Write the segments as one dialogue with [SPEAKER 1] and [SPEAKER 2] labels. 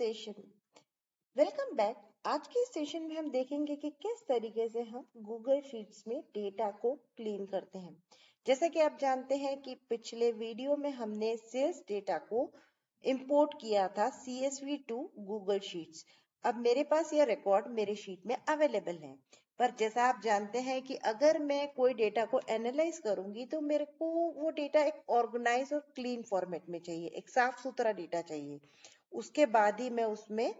[SPEAKER 1] Session. Welcome back. आज के session में हम देखेंगे कि किस तरीके से हम गूगल शीट्स में डेटा को क्लीन करते हैं। जैसा कि आप जानते हैं कि पिछले वीडियो में हमने सेल्स डेटा को इंपोर्ट किया था CSV टू गूगल शीट्स। अब मेरे पास यह रिकॉर्ड मेरे शीट में अवेलेबल है, पर जैसा आप जानते हैं कि अगर मैं कोई डेटा को एनालाइज करूंगी तो मेरे को वो डेटा एक ऑर्गेनाइज और क्लीन फॉर्मेट में चाहिए, एक साफ सुथरा डेटा चाहिए। उसके बाद ही मैं उसमें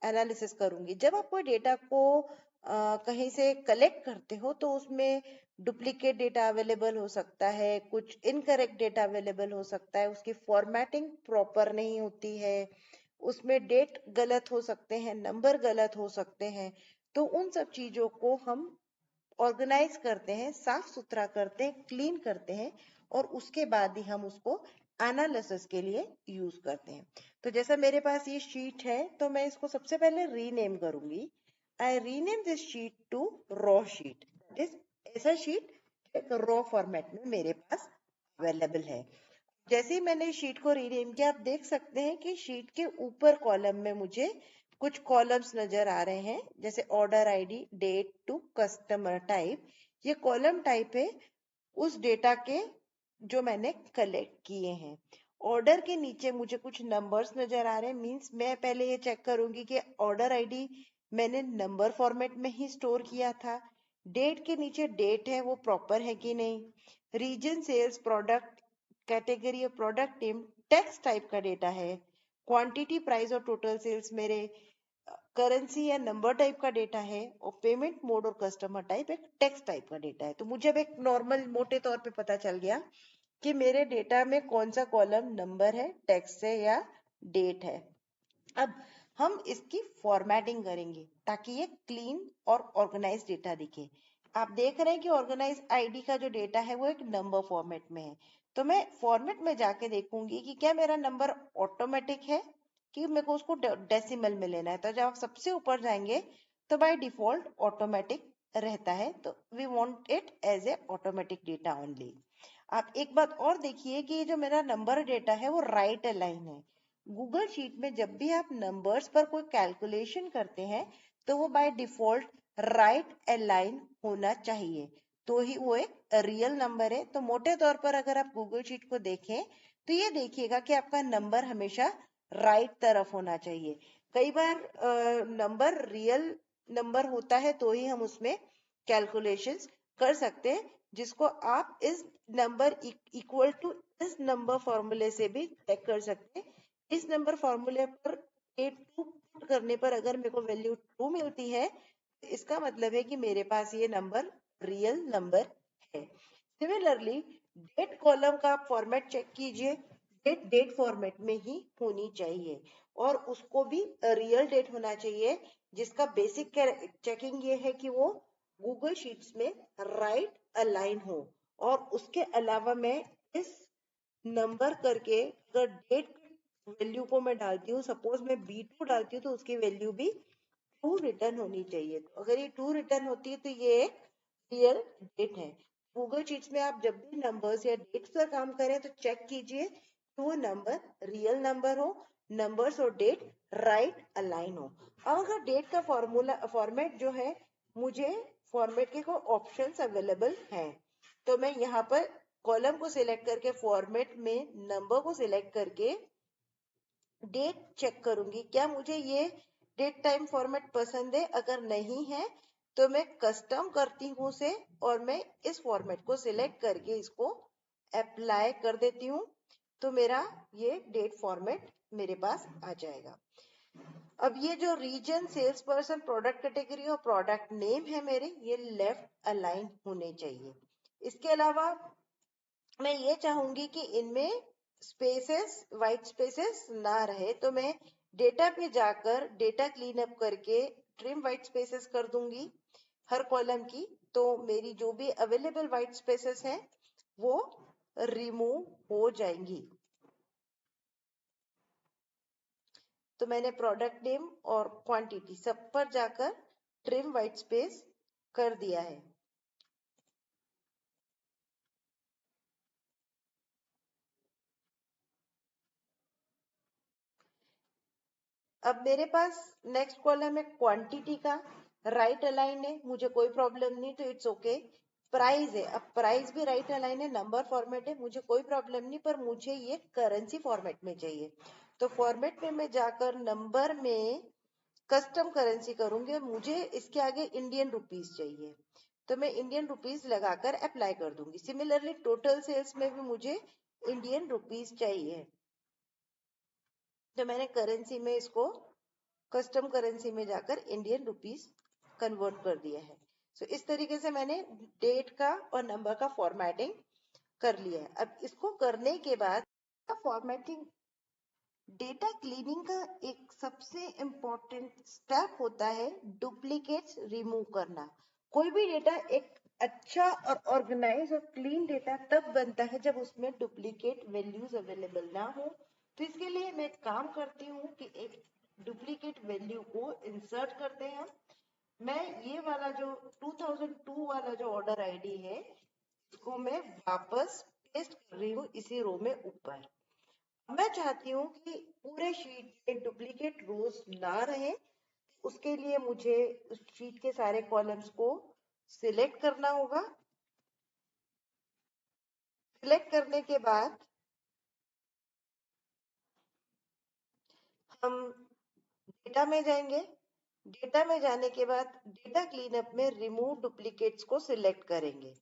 [SPEAKER 1] एनालिसिस करूंगी। जब आप कोई डेटा को कहीं से कलेक्ट करते हो तो उसमें डुप्लीकेट डेटा अवेलेबल हो सकता है, कुछ इनकरेक्ट डेटा अवेलेबल हो सकता है, उसकी फॉर्मेटिंग प्रॉपर नहीं होती है, उसमें डेट गलत हो सकते हैं, नंबर गलत हो सकते हैं। तो उन सब चीजों को हम ऑर्गेनाइज करते हैं, साफ सुथरा करते हैं, क्लीन करते हैं और उसके बाद ही हम उसको एनालिसिस के लिए यूज करते हैं। तो जैसा मेरे पास ये शीट है तो मैं इसको सबसे पहले रीनेम करूंगी। I rename this sheet to raw sheet. ऐसा शीट एक रॉ फॉर्मेट में मेरे पास अवेलेबल है। जैसे ही मैंने शीट को रीनेम किया, आप देख सकते हैं कि शीट के ऊपर कॉलम में मुझे कुछ कॉलम्स नजर आ रहे हैं, जैसे order ID, date to customer type. ये कॉलम टाइप है उस डेटा के जो मैंने कलेक्ट किए हैं। ऑर्डर के नीचे मुझे कुछ नंबर्स नजर आ रहे हैं, मींस मैं पहले ये चेक करूंगी कि ऑर्डर आईडी मैंने नंबर फॉर्मेट में ही स्टोर किया था। डेट के नीचे डेट है वो प्रॉपर है कि नहीं। रीजन, सेल्स, प्रोडक्ट कैटेगरी और प्रोडक्ट नेम टेक्स्ट टाइप का डेटा है। क्वांटिटी, प्राइस और टोटल सेल्स मेरे करेंसी या नंबर टाइप का डेटा है। और पेमेंट मोड और कस्टमर टाइप एक टेक्स्ट टाइप का डेटा है। तो मुझे अब एक नॉर्मल मोटे तौर पे पता चल गया कि मेरे डेटा में कौन सा कॉलम नंबर है, टेक्स्ट है या डेट है। अब हम इसकी फॉर्मेटिंग करेंगे ताकि ये क्लीन और ऑर्गेनाइज डेटा दिखे। आप देख रहे हैं कि ऑर्गेनाइज आईडी का जो डेटा है वो एक नंबर फॉर्मेट में है। तो मैं फॉर्मेट में जाके देखूंगी कि क्या मेरा नंबर ऑटोमेटिक है कि मेरे को उसको डेसिमल में लेना है। तो जब आप सबसे ऊपर जाएंगे तो बाय डिफॉल्ट ऑटोमेटिक रहता है, तो we want it as a automatic data only. आप एक बात और देखिए कि ये जो मेरा नंबर डेटा है वो राइट अलाइन है। गूगल शीट में जब भी आप नंबर्स पर कोई कैलकुलेशन करते हैं तो वो बाय डिफॉल्ट राइट अलाइन होना चाहिए, तो ही वो एक रियल नंबर है। तो मोटे तौर पर अगर आप गूगल शीट को देखें तो ये देखिएगा कि आपका नंबर हमेशा राइट तरफ होना चाहिए। कई बार नंबर रियल नंबर होता है तो ही हम उसमें कैलकुलेशंस कर सकते हैं, जिसको आप इस नंबर इक्वल टू इस नंबर फॉर्मूले से भी चेक कर सकते हैं। इस नंबर फॉर्मूले पर 8 पुट करने पर अगर मेरे को वैल्यू 2 मिलती है, इसका मतलब है कि मेरे पास ये नंबर रियल नंबर है। सिमिलरली डेट कॉलम का आप फॉर्मेट चेक कीजिए। डेट डेट फॉर्मेट में ही होनी चाहिए और उसको भी रियल डेट होना चाहिए, जिसका बेसिक चेकिंग ये है कि वो गूगल शीट्स में राइट अलाइन हो। और उसके अलावा मैं इस नंबर करके अगर डेट वैल्यू को मैं डालती हूँ, सपोज मैं B2 डालती हूँ, तो उसकी वैल्यू भी 2 रिटर्न होनी चाहिए। तो अगर ये 2 रिटर्न होती है तो ये एक रियल डेट है। गूगल शीट्स में आप जब भी नंबर्स या डेट्स पर काम करें तो चेक कीजिए कि वो नंबर रियल नंबर हो, नंबर्स और डेट राइट अलाइन हो। अब अगर डेट का फॉर्मूला फॉर्मेट जो है, मुझे फॉर्मेट के कोई ऑप्शंस अवेलेबल हैं, तो मैं यहाँ पर कॉलम को सिलेक्ट करके फॉर्मेट में नंबर को सिलेक्ट करके डेट चेक करूंगी क्या मुझे ये डेट टाइम फॉर्मेट पसंद है। अगर नहीं है तो मैं कस्टम करती हूँ उसे और मैं इस फॉर्मेट को सिलेक्ट करके इसको अप्लाई कर देती हूँ, तो मेरा ये डेट फॉर्मेट मेरे पास आ जाएगा। अब ये जो region, sales person, product category और प्रोडक्ट नेम है मेरे, ये लेफ्ट अलाइन होने चाहिए। इसके अलावा मैं ये चाहूंगी कि इनमें स्पेसेस, वाइट स्पेसेस ना रहे, तो मैं डेटा पे जाकर डेटा क्लीन अप करके ट्रिम वाइट स्पेसेस कर दूंगी हर कॉलम की। तो मेरी जो भी अवेलेबल वाइट स्पेसेस हैं वो रिमूव हो जाएंगी। तो मैंने प्रोडक्ट नेम और क्वांटिटी सब पर जाकर ट्रिम वाइट स्पेस कर दिया है। अब मेरे पास नेक्स्ट कॉलम है क्वांटिटी का, राइट अलाइन है, मुझे कोई प्रॉब्लम नहीं, तो इट्स ओके। प्राइस है, अब प्राइस भी राइट अलाइन है, नंबर फॉर्मेट है, मुझे कोई प्रॉब्लम नहीं, पर मुझे ये करेंसी फॉर्मेट में चाहिए। तो फॉर्मेट में मैं जाकर नंबर में कस्टम करेंसी करूंगी और मुझे इसके आगे इंडियन रुपीस चाहिए, तो मैं इंडियन रुपीस लगाकर अप्लाई कर दूंगी। सिमिलरली टोटल सेल्स में भी मुझे इंडियन रुपीस चाहिए, तो मैंने करेंसी में इसको कस्टम करेंसी में जाकर इंडियन रुपीस कन्वर्ट कर दिया है। सो इस तरीके से मैंने डेट का और नंबर का फॉर्मेटिंग कर लिया है। अब इसको करने के बाद फॉर्मेटिंग डेटा क्लीनिंग का एक सबसे इम्पोर्टेंट स्टेप होता है डुप्लीकेट्स रिमूव करना। कोई भी डेटा एक अच्छा और ऑर्गेनाइज और क्लीन डेटा तब बनता है जब उसमें डुप्लीकेट वैल्यूज अवेलेबल ना हो। तो इसके लिए मैं काम करती हूँ कि एक डुप्लीकेट वैल्यू को इंसर्ट करते हैं। मैं ये वाला जो 2002 वाला जो ऑर्डर आईडी है इसको मैं वापस पेस्ट कर रही हूँ इसी रो में ऊपर। मैं चाहती हूँ कि पूरे शीट में डुप्लीकेट रोज ना रहे, उसके लिए मुझे उस शीट के सारे कॉलम्स को सिलेक्ट करना होगा। सिलेक्ट करने के बाद हम डेटा में जाएंगे। डेटा में जाने के बाद डेटा क्लीनअप में रिमूव डुप्लीकेट्स को सिलेक्ट करेंगे।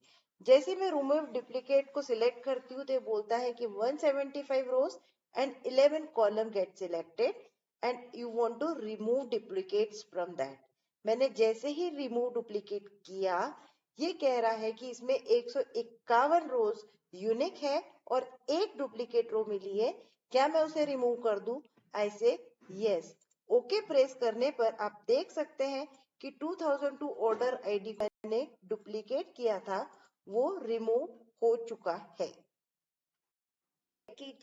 [SPEAKER 1] जैसे मैं रिमूव डुप्लीकेट को सिलेक्ट करती हूँ तो ये बोलता है कि 175 rows and 11 column get selected and you want to remove duplicates from that. मैंने जैसे ही रिमूव डुप्लीकेट किया, ये कह रहा है कि इसमें 151 रोज यूनिक है और एक डुप्लीकेट रो मिली है, क्या मैं उसे रिमूव कर दूं? ऐसे यस। ओके प्रेस करने पर आप देख सकते हैं कि 2002 ऑर्डर आईडी मैंने डुप्लीकेट किया था वो रिमूव हो चुका है। कि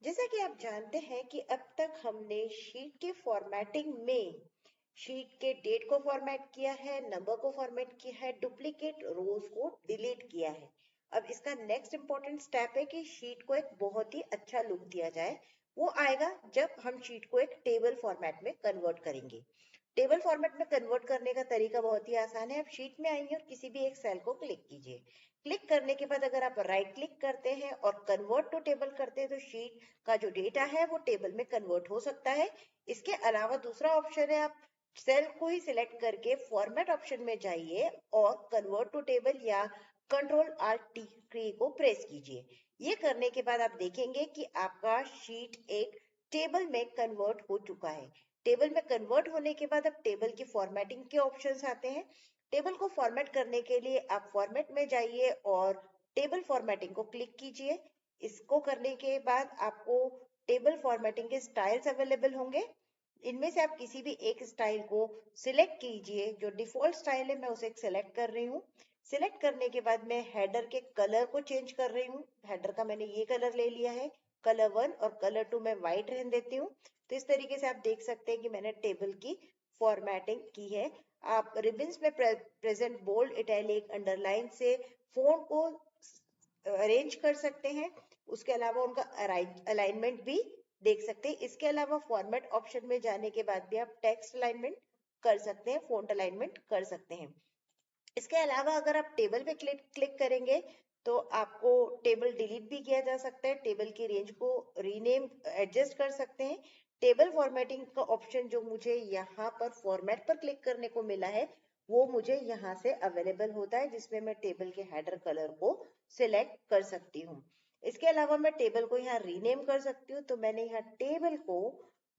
[SPEAKER 1] जैसा कि आप जानते हैं कि अब तक हमने शीट के फॉर्मेटिंग में शीट के डेट को फॉर्मेट किया है, नंबर को फॉर्मेट किया है, डुप्लीकेट रोज को डिलीट किया है। अब इसका नेक्स्ट इंपॉर्टेंट स्टेप है कि शीट को एक बहुत ही अच्छा लुक दिया जाए। वो आएगा जब हम शीट को एक टेबल फॉर्मेट में कन्वर्ट करेंगे। टेबल फॉर्मेट में कन्वर्ट करने का तरीका बहुत ही आसान है। आप शीट में आइए और किसी भी एक सेल को क्लिक कीजिए। क्लिक करने के बाद अगर आप राइट क्लिक करते हैं और कन्वर्ट टू टेबल करते हैं तो शीट का जो डेटा है वो टेबल में कन्वर्ट हो सकता है। इसके अलावा दूसरा ऑप्शन है, आप सेल को ही सिलेक्ट करके फॉर्मेट ऑप्शन में जाइए और कन्वर्ट टू टेबल या कंट्रोल आल्ट टी को प्रेस कीजिए। ये करने के बाद आप देखेंगे कि आपका शीट एक टेबल में कन्वर्ट हो चुका है। टेबल में कन्वर्ट होने के बाद अब टेबल की फॉर्मेटिंग के ऑप्शंस आते हैं। टेबल को फॉर्मेट करने के लिए आप फॉर्मेट में जाइए और टेबल फॉर्मेटिंग को क्लिक कीजिए। इसको करने के बाद आपको टेबल फॉर्मेटिंग के स्टाइल्स अवेलेबल होंगे। इनमें से आप किसी भी एक स्टाइल को सिलेक्ट कीजिए। जो डिफॉल्ट स्टाइल है मैं उसे सिलेक्ट कर रही हूँ। सिलेक्ट करने के बाद मैं हेडर के कलर को चेंज कर रही हूँ। हेडर का मैंने ये कलर ले लिया है, कलर 1 और कलर 2 मैं व्हाइट रहने देती हूँ। तो इस तरीके से आप देख सकते हैं कि मैंने टेबल की फॉर्मेटिंग की है। आप रिबन्स में प्रेजेंट बोल्ड इटैलिक अंडरलाइन से फोंट को अरेंज कर सकते हैं। उसके अलावा उनका अलाइनमेंट भी देख सकते हैं। इसके अलावा फॉर्मेट ऑप्शन में जाने के बाद भी आप टेक्स्ट अलाइनमेंट कर सकते हैं, फोंट अलाइनमेंट कर सकते हैं। इसके अलावा अगर आप टेबल पे क्लिक करेंगे तो आपको टेबल डिलीट भी किया जा सकता है। टेबल की रेंज को रीनेम एडजस्ट कर सकते हैं। टेबल फॉर्मेटिंग का ऑप्शन जो मुझे यहाँ पर फॉर्मेट पर क्लिक करने को मिला है वो मुझे यहाँ से अवेलेबल होता है, जिसमें मैं टेबल के हेडर कलर को सिलेक्ट कर सकती हूँ। इसके अलावा मैं टेबल को यहाँ रीनेम कर सकती हूँ, तो मैंने यहाँ टेबल को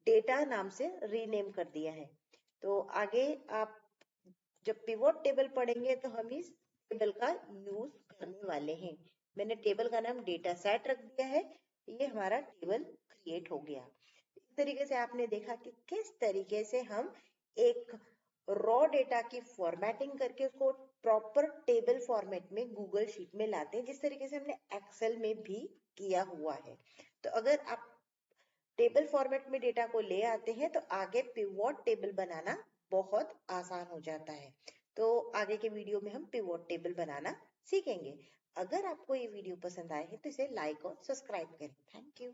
[SPEAKER 1] डेटा नाम से रीनेम कर दिया है। तो आगे आप जब पिवोट टेबल पढ़ेंगे तो हम इस टेबल का यूज करने वाले हैं। मैंने टेबल का नाम डेटा सेट रख दिया है। ये हमारा टेबल क्रिएट हो गया। इस तरीके से आपने देखा कि किस तरीके से हम एक रॉ डेटा की फॉर्मेटिंग करके उसको प्रॉपर टेबल फॉर्मेट में गूगल शीट में लाते हैं, जिस तरीके से हमने एक्सेल में भी किया हुआ है। तो अगर आप टेबल फॉर्मेट में डेटा को ले आते हैं तो आगे पिवोट टेबल बनाना बहुत आसान हो जाता है। तो आगे के वीडियो में हम पिवोट टेबल बनाना सीखेंगे। अगर आपको ये वीडियो पसंद आए है तो इसे लाइक और सब्सक्राइब करें। Thank you.